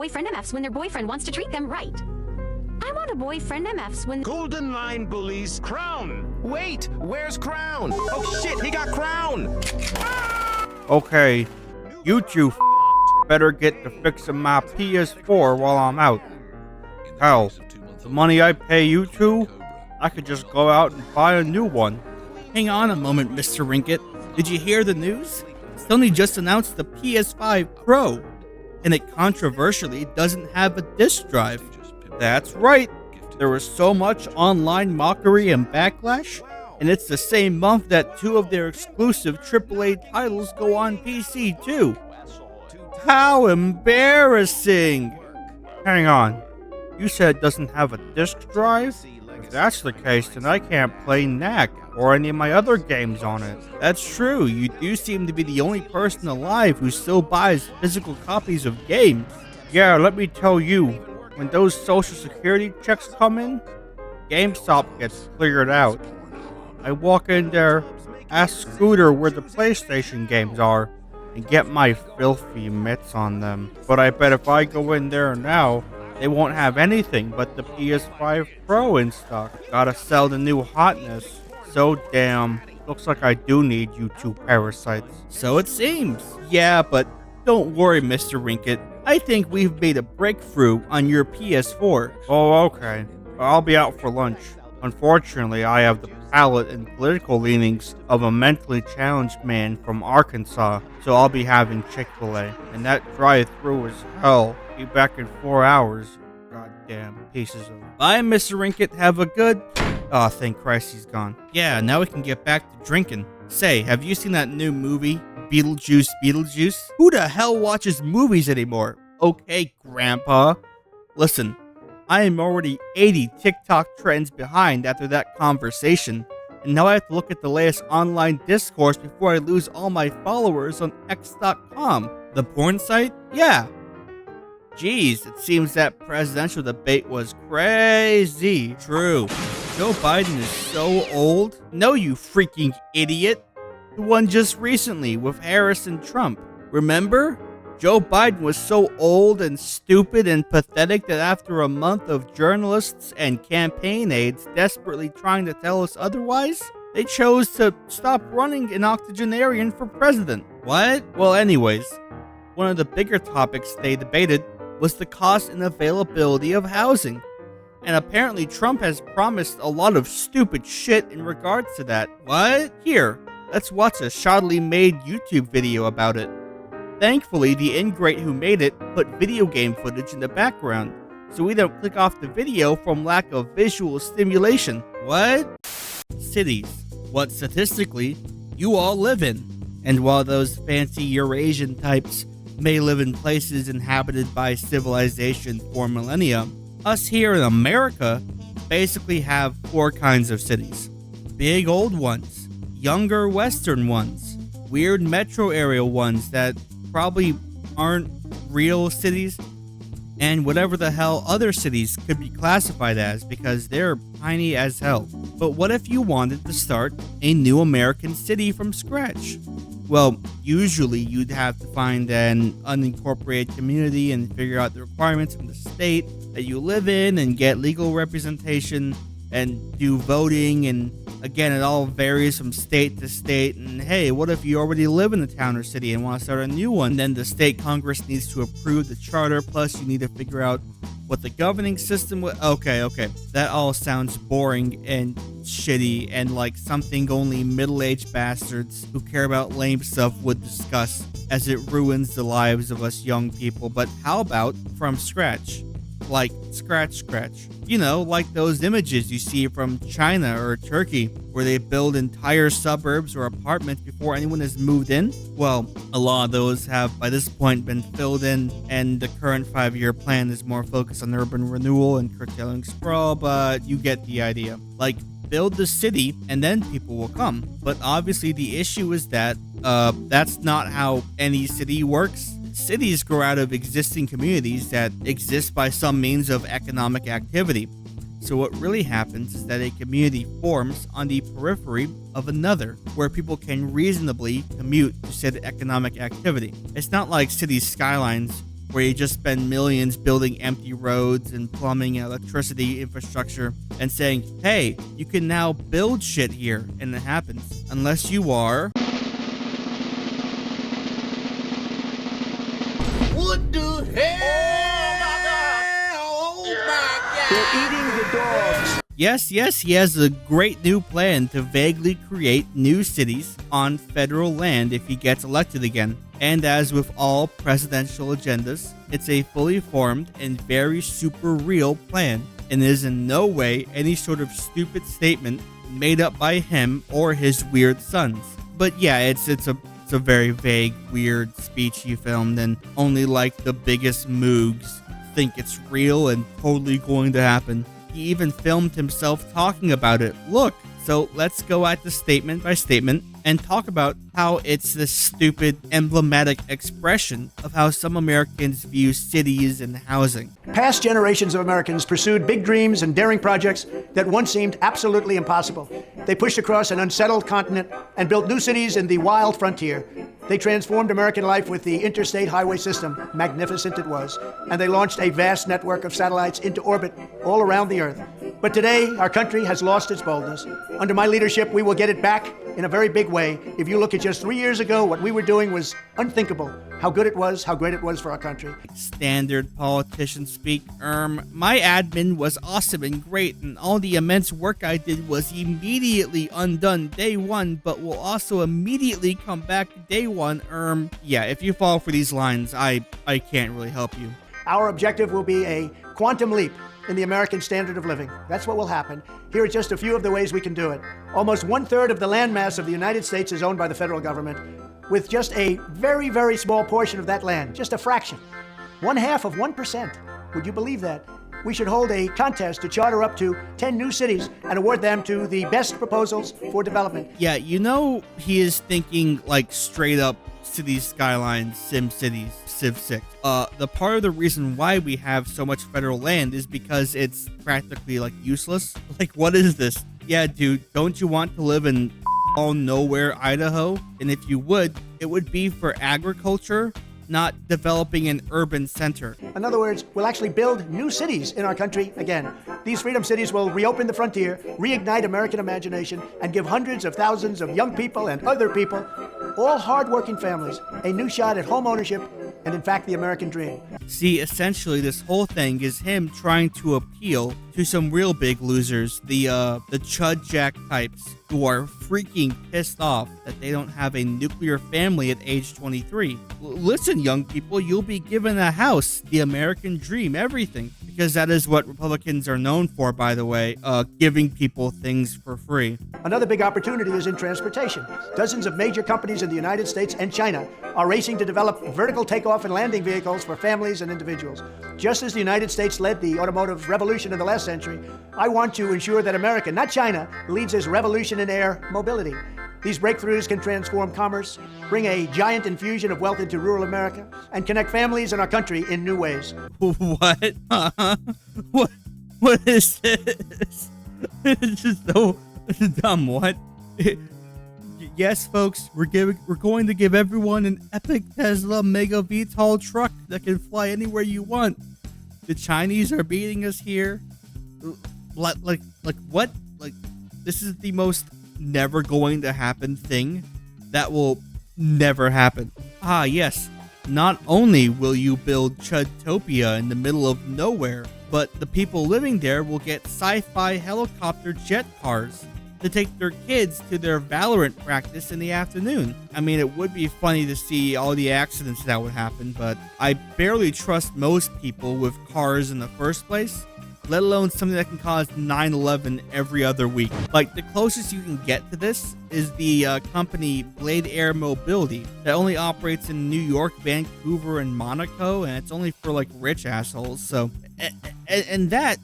boyfriend MFs when their boyfriend wants to treat them right. I want a boyfriend MFs when... Golden Line bullies Crown. Wait, where's Crown? Oh shit, he got Crown! Okay, you two better get to fixing my PS4 while I'm out. Hell, the money I pay you two, I could just go out and buy a new one. Hang on a moment, Mr. Rinket. Did you hear the news? Sony just announced the PS5 Pro, and it controversially doesn't have a disk drive. That's right. There was so much online mockery and backlash, and it's the same month that two of their exclusive AAA titles go on PC too. How embarrassing! Hang on, you said it doesn't have a disk drive? If that's the case, then I can't play Knack or any of my other games on it. That's true, you do seem to be the only person alive who still buys physical copies of games. Yeah, let me tell you, when those social security checks come in, GameStop gets cleared out. I walk in there, ask Scooter where the PlayStation games are, and get my filthy mitts on them. But I bet if I go in there now, they won't have anything but the PS5 Pro in stock. Gotta sell the new hotness. So damn, looks like I do need you two parasites. So it seems. Yeah, but don't worry, Mr. Rinket. I think we've made a breakthrough on your PS4. Oh, okay. I'll be out for lunch. Unfortunately, I have the palate and political leanings of a mentally challenged man from Arkansas, so I'll be having Chick-fil-A. And that drive-thru is hell. Be back in 4 hours. Goddamn pieces of... Bye, Mr. Rinket. Have a good... Oh, thank Christ he's gone. Yeah, now we can get back to drinking. Say, have you seen that new movie, Beetlejuice? Who the hell watches movies anymore? Okay, Grandpa. Listen, I am already 80 TikTok trends behind after that conversation, and now I have to look at the latest online discourse before I lose all my followers on X.com. The porn site? Yeah. Jeez, it seems that presidential debate was crazy. True. Joe Biden is so old. No, you freaking idiot. The one just recently with Harris and Trump. Remember? Joe Biden was so old and stupid and pathetic that after a month of journalists and campaign aides desperately trying to tell us otherwise, they chose to stop running an octogenarian for president. What? Well, anyways, one of the bigger topics they debated was the cost and availability of housing. And apparently Trump has promised a lot of stupid shit in regards to that. What? Here, let's watch a shoddily made YouTube video about it. Thankfully, the ingrate who made it put video game footage in the background, so we don't click off the video from lack of visual stimulation. What? Cities. What statistically you all live in. And while those fancy Eurasian types may live in places inhabited by civilization for millennia, us here in America basically have 4 kinds of cities. Big old ones, younger western ones, weird metro area ones that probably aren't real cities, and whatever the hell other cities could be classified as because they're tiny as hell. But what if you wanted to start a new American city from scratch? Well, usually you'd have to find an unincorporated community and figure out the requirements from the state that you live in and get legal representation and do voting, and again, it all varies from state to state. And hey, what if you already live in a town or city and want to start a new one? Then the state Congress needs to approve the charter, plus you need to figure out what the governing system would... Okay, that all sounds boring and shitty and like something only middle-aged bastards who care about lame stuff would discuss, as it ruins the lives of us young people. But how about from scratch? Like scratch. You know, like those images you see from China or Turkey where they build entire suburbs or apartments before anyone has moved in. Well, a lot of those have by this point been filled in, and the current 5-year plan is more focused on urban renewal and curtailing sprawl, but you get the idea. Like, build the city and then people will come. But obviously the issue is that that's not how any city works. Cities grow out of existing communities that exist by some means of economic activity. So what really happens is that a community forms on the periphery of another, where people can reasonably commute to said economic activity. It's not like city skylines where you just spend millions building empty roads and plumbing and electricity infrastructure and saying, hey, you can now build shit here, and it happens. Unless you are... What the hell? Oh my God! They're eating the dogs. Yes, he has a great new plan to vaguely create new cities on federal land if he gets elected again. And as with all presidential agendas, it's a fully formed and very super real plan, and is in no way any sort of stupid statement made up by him or his weird sons. But yeah, it's a very vague, weird speech he filmed, and only like the biggest moogs think it's real and totally going to happen. He even filmed himself talking about it. Look, so let's go at this statement by statement and talk about how it's this stupid, emblematic expression of how some Americans view cities and housing. Past generations of Americans pursued big dreams and daring projects that once seemed absolutely impossible. They pushed across an unsettled continent and built new cities in the wild frontier. They transformed American life with the interstate highway system. Magnificent it was. And they launched a vast network of satellites into orbit all around the Earth. But today, our country has lost its boldness. Under my leadership, we will get it back in a very big way. If you look at just 3 years ago, what we were doing was unthinkable. How good it was, how great it was for our country. Standard politician speak. My admin was awesome and great, and all the immense work I did was immediately undone day one, but will also immediately come back day one. Yeah, if you fall for these lines, I can't really help you. Our objective will be a quantum leap in the American standard of living. That's what will happen. Here are just a few of the ways we can do it. Almost 1/3 of the landmass of the United States is owned by the federal government, with just a very, very small portion of that land, just a fraction. 1/2 of 1%. Would you believe that? We should hold a contest to charter up to 10 new cities and award them to the best proposals for development. Yeah, you know he is thinking like straight up City Skylines, Sim Cities, Civ 6. The part of the reason why we have so much federal land is because it's practically like useless. Like, what is this? Yeah, dude, don't you want to live in all nowhere Idaho? And if you would, it would be for agriculture, not developing an urban center. In other words, we'll actually build new cities in our country again. These freedom cities will reopen the frontier, reignite American imagination, and give hundreds of thousands of young people and other people, all hardworking families, a new shot at home ownership and, in fact, the American dream. See, essentially, this whole thing is him trying to appeal to some real big losers, the Chud Jack types, who are freaking pissed off that they don't have a nuclear family at age 23. Listen, young people, you'll be given a house, the American dream, everything. Because that is what Republicans are known for, by the way, giving people things for free. Another big opportunity is in transportation. Dozens of major companies in the United States and China are racing to develop vertical takeoff and landing vehicles for families and individuals. Just as the United States led the automotive revolution in the last century, I want to ensure that America, not China, leads this revolution in air mobility. These breakthroughs can transform commerce, bring a giant infusion of wealth into rural America, and connect families in our country in new ways. What? What is this? It's just so dumb. What? Yes, folks, we're going to give everyone an epic Tesla Mega VTOL truck that can fly anywhere you want. The Chinese are beating us here. Like what? Like, this is the most never going to happen thing that will never happen. Ah, yes. Not only will you build Chudtopia in the middle of nowhere, but the people living there will get sci-fi helicopter jet cars to take their kids to their Valorant practice in the afternoon. I mean, it would be funny to see all the accidents that would happen, but I barely trust most people with cars in the first place, let alone something that can cause 9/11 every other week. Like, the closest you can get to this is the company Blade Air Mobility that only operates in New York, Vancouver, and Monaco, and it's only for, like, rich assholes. So, and that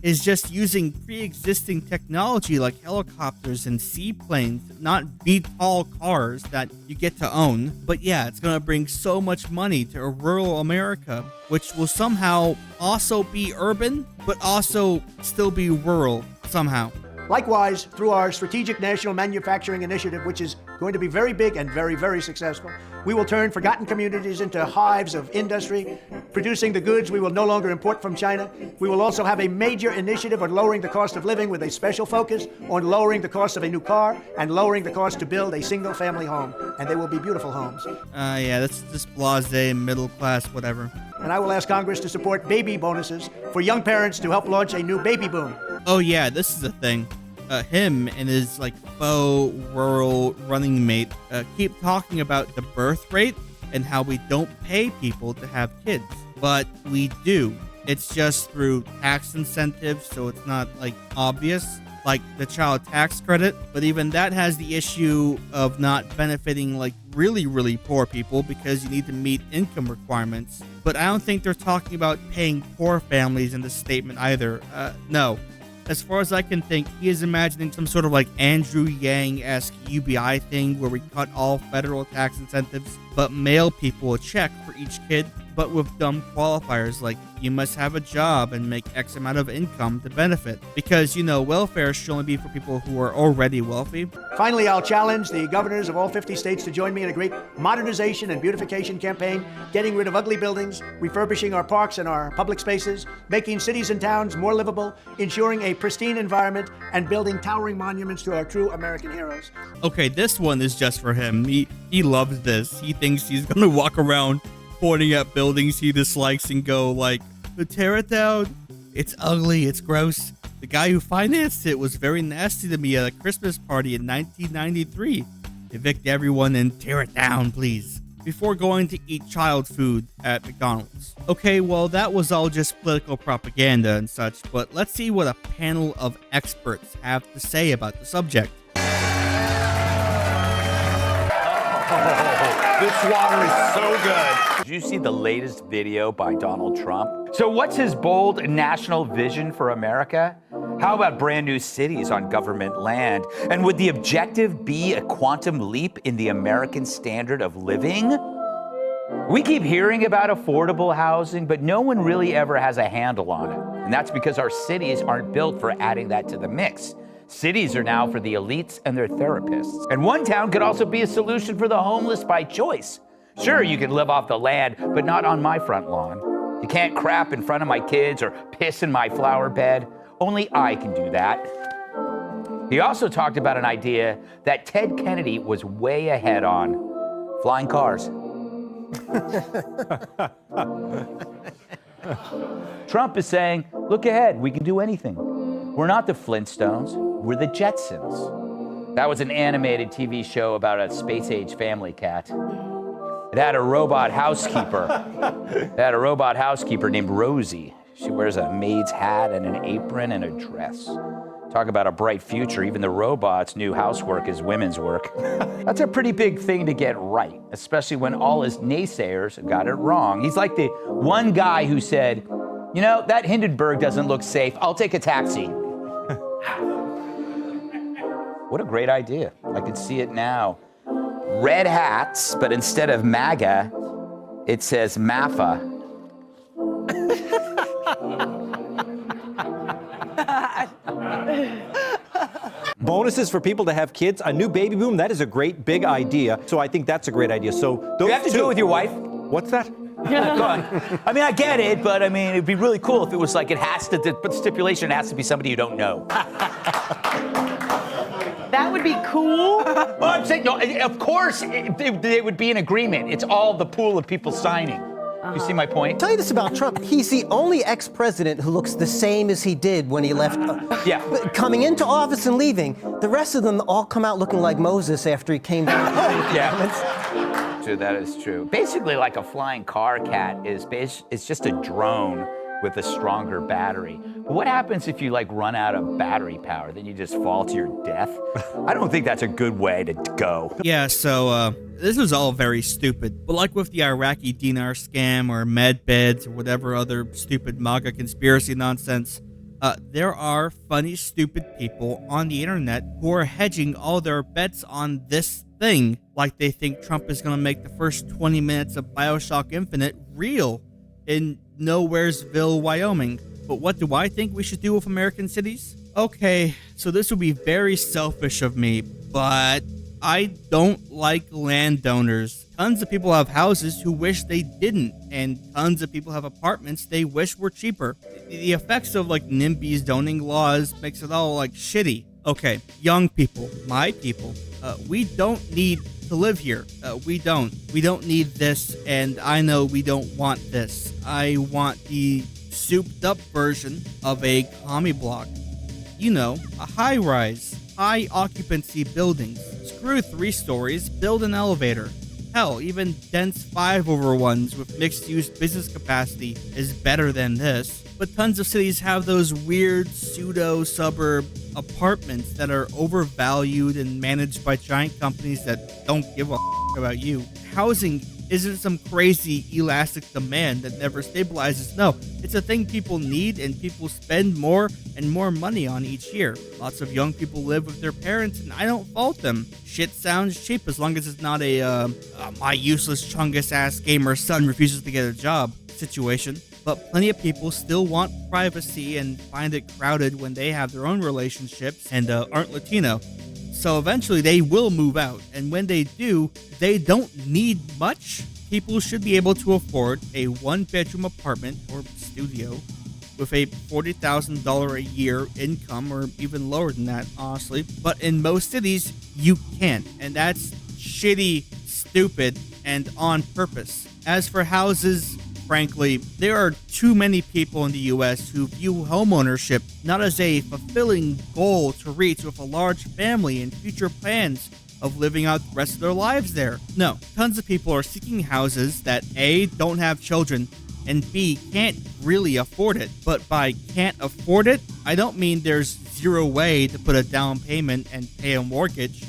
is just using pre-existing technology like helicopters and seaplanes, not VTOL cars that you get to own. But yeah, it's gonna bring so much money to rural America, which will somehow also be urban, but also still be rural somehow. Likewise, through our Strategic National Manufacturing Initiative, which is going to be very big and very, very successful. We will turn forgotten communities into hives of industry, producing the goods we will no longer import from China. We will also have a major initiative on lowering the cost of living with a special focus on lowering the cost of a new car and lowering the cost to build a single-family home. And they will be beautiful homes. Yeah, that's just blasé, middle class, whatever. And I will ask Congress to support baby bonuses for young parents to help launch a new baby boom. Oh yeah, this is the thing. Him and his faux rural running mate keep talking about the birth rate and how we don't pay people to have kids, but we do. It's just through tax incentives, so it's not obvious, like the child tax credit. But even that has the issue of not benefiting really, really poor people because you need to meet income requirements. But I don't think they're talking about paying poor families in this statement either. No. As far as I can think, he is imagining some sort of Andrew Yang-esque UBI thing where we cut all federal tax incentives, but mail people a check for each kid, but with dumb qualifiers like you must have a job and make X amount of income to benefit. Because, welfare should only be for people who are already wealthy. Finally, I'll challenge the governors of all 50 states to join me in a great modernization and beautification campaign, getting rid of ugly buildings, refurbishing our parks and our public spaces, making cities and towns more livable, ensuring a pristine environment, and building towering monuments to our true American heroes. Okay, this one is just for him. He loves this. He thinks he's gonna walk around pointing at buildings he dislikes and go tear it down. It's ugly. It's gross. The guy who financed it was very nasty to me at a Christmas party in 1993. Evict everyone and tear it down, please, before going to eat child food at McDonald's. Okay, well, that was all just political propaganda and such, but let's see what a panel of experts have to say about the subject. This water is so good. Did you see the latest video by Donald Trump? So what's his bold national vision for America? How about brand new cities on government land? And would the objective be a quantum leap in the American standard of living? We keep hearing about affordable housing, but no one really ever has a handle on it. And that's because our cities aren't built for adding that to the mix. Cities are now for the elites and their therapists. And one town could also be a solution for the homeless by choice. Sure, you can live off the land, but not on my front lawn. You can't crap in front of my kids or piss in my flower bed. Only I can do that. He also talked about an idea that Ted Kennedy was way ahead on: flying cars. Trump is saying, look ahead, we can do anything. We're not the Flintstones, we're the Jetsons. That was an animated TV show about a space-age family cat. It had a robot housekeeper. Named Rosie. She wears a maid's hat and an apron and a dress. Talk about a bright future. Even the robots knew housework is women's work. That's a pretty big thing to get right, especially when all his naysayers got it wrong. He's like the one guy who said, that Hindenburg doesn't look safe. I'll take a taxi. What a great idea. I can see it now. Red hats, but instead of MAGA, it says MAFA. Bonuses for people to have kids, a new baby boom, that is a great big idea. So I think that's a great idea. So those You have to do it with your wife. What's that? Go on. I mean, I get it, but it'd be really cool if it was it has to, but stipulation, it has to be somebody you don't know. That would be cool. Well, I'm saying, no, of course, they would be in agreement. It's all the pool of people signing. You see my point? Tell you this about Trump. He's the only ex-president who looks the same as he did when he left. Yeah. Coming into office and leaving, the rest of them all come out looking like Moses after he came down. Yeah. True, that is true. Basically, like a flying car cat it's just a drone with a stronger battery. But what happens if you run out of battery power? Then you just fall to your death? I don't think that's a good way to go. Yeah, so this was all very stupid. But like with the Iraqi dinar scam or med beds or whatever other stupid MAGA conspiracy nonsense, there are funny, stupid people on the internet who are hedging all their bets on this thing. Like they think Trump is going to make the first 20 minutes of BioShock Infinite real in Nowheresville, Wyoming. But what do I think we should do with American cities? Okay, so this would be very selfish of me, but I don't like landowners. Tons of people have houses who wish they didn't, and tons of people have apartments they wish were cheaper. The effects of like NIMBY's zoning laws makes it all like shitty. Okay, young people, my people, we don't need to live here. We don't need this, and I know we don't want this. I want the souped up version of a commie block. You know, a high-rise, high-occupancy buildings. Screw 3 stories, build an elevator. Hell, even dense 5/1s with mixed-use business capacity is better than this. But tons of cities have those weird pseudo-suburb apartments that are overvalued and managed by giant companies that don't give a about you. Housing isn't some crazy elastic demand that never stabilizes. No, it's a thing people need and people spend more and more money on each year. Lots of young people live with their parents and I don't fault them. Shit sounds cheap as long as it's not a my useless chungus ass gamer son refuses to get a job situation. But plenty of people still want privacy and find it crowded when they have their own relationships and aren't Latino. So eventually they will move out, and when they do, they don't need much. People should be able to afford a 1-bedroom apartment or studio with a $40,000 a year income, or even lower than that, honestly. But in most cities, you can't, and that's shitty, stupid, and on purpose. As for houses, frankly, there are too many people in the US who view homeownership not as a fulfilling goal to reach with a large family and future plans of living out the rest of their lives there. No, tons of people are seeking houses that A, don't have children, and B, can't really afford it. But by can't afford it, I don't mean there's zero way to put a down payment and pay a mortgage.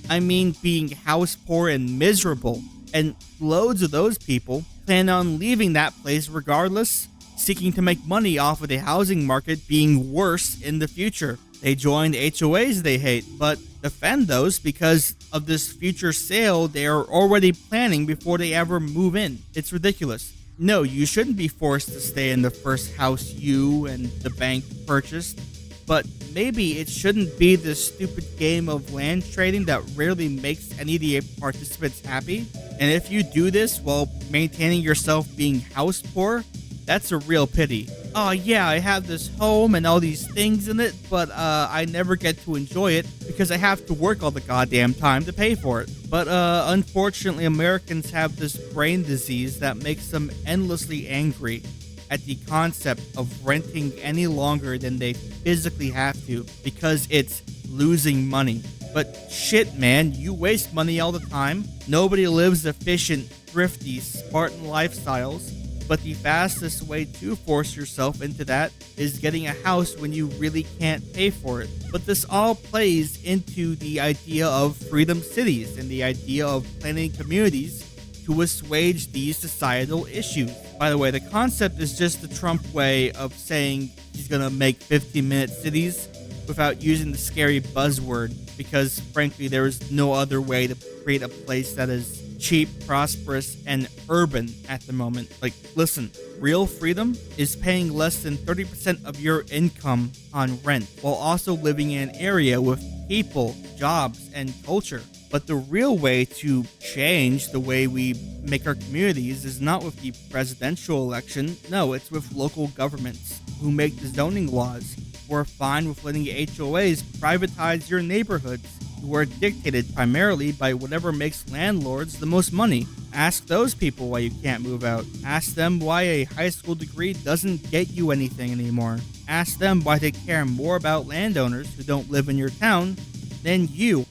I mean being house poor and miserable. And loads of those people plan on leaving that place regardless, seeking to make money off of the housing market being worse in the future. They join HOAs they hate, but defend those because of this future sale they are already planning before they ever move in. It's ridiculous. No, you shouldn't be forced to stay in the first house you and the bank purchased, but maybe it shouldn't be this stupid game of land trading that rarely makes any of the participants happy. And if you do this while maintaining yourself being house poor, that's a real pity. Oh yeah, I have this home and all these things in it, but I never get to enjoy it because I have to work all the goddamn time to pay for it. But unfortunately, Americans have this brain disease that makes them endlessly angry at the concept of renting any longer than they physically have to because it's losing money. But shit, man, you waste money all the time. Nobody lives efficient, thrifty, Spartan lifestyles. But the fastest way to force yourself into that is getting a house when you really can't pay for it. But this all plays into the idea of freedom cities and the idea of planning communities to assuage these societal issues. By the way, the concept is just the Trump way of saying he's gonna make 15-minute cities without using the scary buzzword, because frankly there is no other way to create a place that is cheap, prosperous, and urban at the moment. Like, listen, real freedom is paying less than 30% of your income on rent while also living in an area with people, jobs, and culture. But the real way to change the way we make our communities is not with the presidential election. No, it's with local governments who make the zoning laws. We're fine with letting HOAs privatize your neighborhoods, who are dictated primarily by whatever makes landlords the most money. Ask those people why you can't move out. Ask them why a high school degree doesn't get you anything anymore. Ask them why they care more about landowners who don't live in your town than you.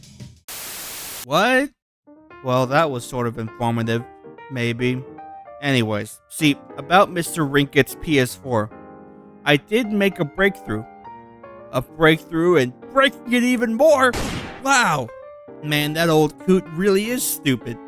What? Well, that was sort of informative, maybe. Anyways, see, about Mr. Rinkett's PS4, I did make a breakthrough. A breakthrough and breaking it even more! Wow! Man, that old coot really is stupid.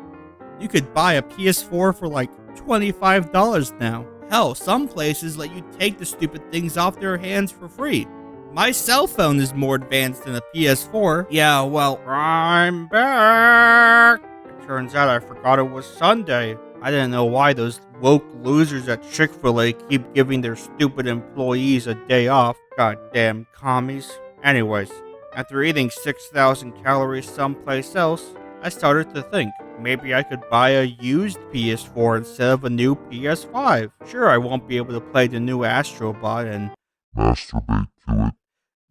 You could buy a PS4 for like $25 now. Hell, some places let you take the stupid things off their hands for free. My cell phone is more advanced than a PS4. Yeah, well, I'm back! It turns out I forgot it was Sunday. I didn't know why those woke losers at Chick-fil-A keep giving their stupid employees a day off. Goddamn commies. Anyways, after eating 6,000 calories someplace else, I started to think maybe I could buy a used PS4 instead of a new PS5. Sure, I won't be able to play the new Astrobot and Masturbate to it.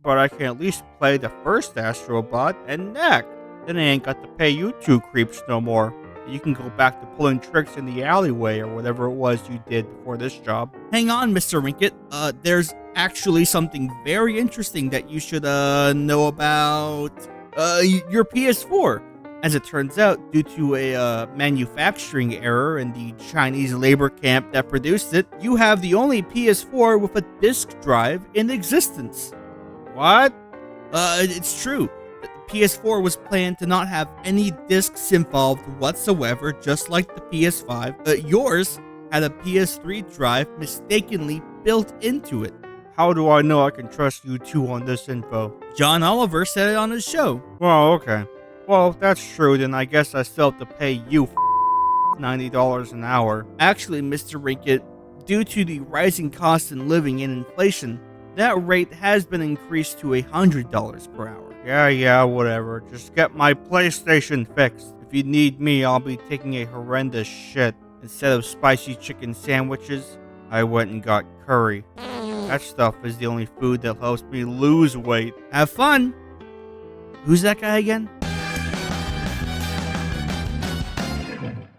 but I can at least play the first Astrobot and Knack. Then I ain't got to pay you two creeps no more. You can go back to pulling tricks in the alleyway or whatever it was you did before this job. Hang on, Mr. Rinkett. There's actually something very interesting that you should know about your PS4. As it turns out, due to a manufacturing error in the Chinese labor camp that produced it, you have the only PS4 with a disk drive in existence. What? It's true. The PS4 was planned to not have any discs involved whatsoever, just like the PS5. Yours had a PS3 drive mistakenly built into it. How do I know I can trust you two on this info? John Oliver said it on his show. Well, okay. Well, if that's true, then I guess I still have to pay you $90 an hour. Actually, Mr. Rinkett, due to the rising cost in living and inflation, that rate has been increased to $100 per hour. Yeah, whatever. Just get my PlayStation fixed. If you need me, I'll be taking a horrendous shit. Instead of spicy chicken sandwiches, I went and got curry. That stuff is the only food that helps me lose weight. Have fun! Who's that guy again?